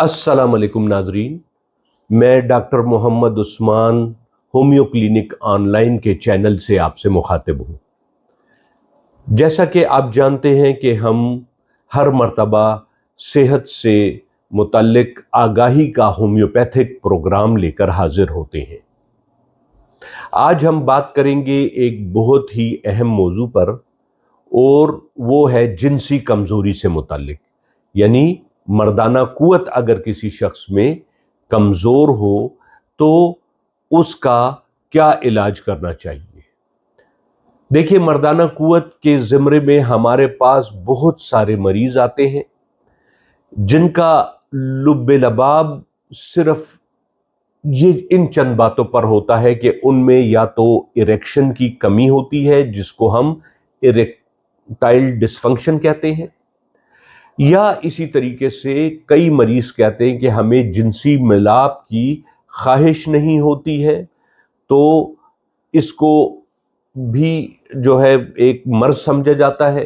अस्सलाम वालेकुम नाजरीन, मैं doctor Mohammad Usman homeo clinic online के चैनल से आपसे मुखातिब हूँ। जैसा कि आप जानते हैं कि हम हर मर्तबा सेहत से मुतल्लिक आगाही का होम्योपैथिक प्रोग्राम लेकर हाजिर होते हैं। आज हम बात करेंगे एक बहुत ही अहम मौजू पर, और वो है जिनसी कमज़ोरी से मुतल्लिक, यानी मर्दाना कुव्वत अगर किसी शख्स में कमज़ोर हो तो उसका क्या इलाज करना चाहिए। देखिए, मर्दाना कुव्वत के ज़िम्रे में हमारे पास बहुत सारे मरीज़ आते हैं जिनका लुब्बे लबाब सिर्फ ये इन चंद बातों पर होता है कि उनमें या तो इरेक्शन की कमी होती है, जिसको हम इरेक्टाइल डिसफंक्शन कहते हैं, या इसी तरीके से कई मरीज कहते हैं कि हमें जिनसी मिलाप की ख्वाहिश नहीं होती है। तो इसको भी जो है एक मर्ज समझा जाता है।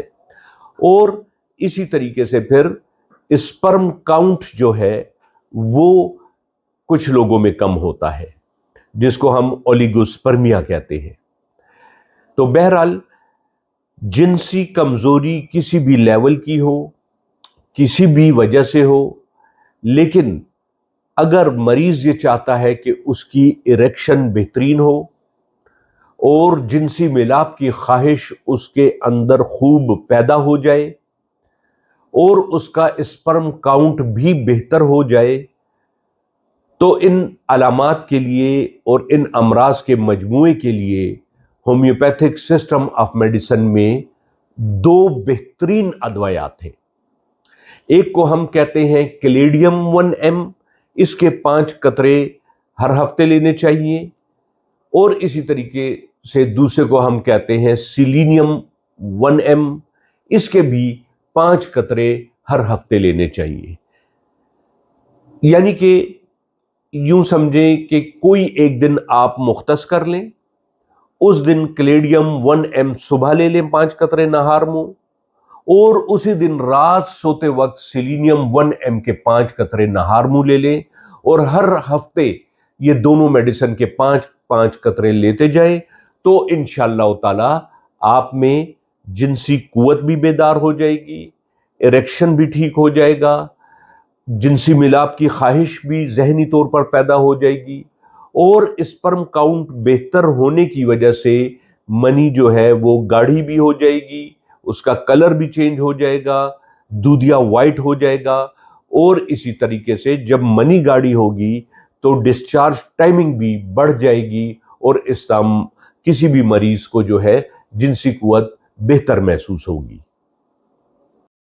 और इसी तरीके से फिर स्पर्म काउंट जो है वो कुछ लोगों में कम होता है, जिसको हम ओलिगोस्पर्मिया कहते हैं। तो बहरहाल जिनसी कमजोरी किसी भी लेवल की हो, किसी भी वजह से हो, लेकिन अगर मरीज ये चाहता है कि उसकी इरेक्शन बेहतरीन हो और जिनसी मिलाप की ख्वाहिश उसके अंदर खूब पैदा हो जाए और उसका स्पर्म काउंट भी बेहतर हो जाए, तो इन अलामात के लिए और इन अमराज के मजमूए के लिए होम्योपैथिक सिस्टम ऑफ मेडिसिन में दो बेहतरीन अदवायात हैं। एक को हम कहते हैं कैलेडियम 1M, इसके 5 कतरे हर हफ्ते लेने चाहिए, और इसी तरीके से दूसरे को हम कहते हैं सिलीनियम 1M, इसके भी 5 कतरे हर हफ्ते लेने चाहिए। यानी कि यूं समझें कि कोई एक दिन आप मुख्तस कर लें, उस दिन कैलेडियम 1M सुबह ले लें 5 कतरे नहार मुंह, और उसी दिन रात सोते वक्त सिलीनियम 1M के 5 कतरे नहार मुंह ले लें, और हर हफ्ते ये दोनों मेडिसिन के 5-5 कतरे लेते जाएं। तो इंशाअल्लाह ताला आप में जिनसी कुव्वत भी बेदार हो जाएगी, इरेक्शन भी ठीक हो जाएगा, जिनसी मिलाप की ख्वाहिश भी जहनी तौर पर पैदा हो जाएगी, और स्पर्म काउंट बेहतर होने की वजह से मनी जो है वो गाढ़ी भी हो जाएगी, उसका कलर भी चेंज हो जाएगा, दूधिया वाइट हो जाएगा। और इसी तरीके से जब मनी गाढ़ी होगी तो डिस्चार्ज टाइमिंग भी बढ़ जाएगी, और इस किसी भी मरीज को जो है जिनसी कुव्वत बेहतर महसूस होगी।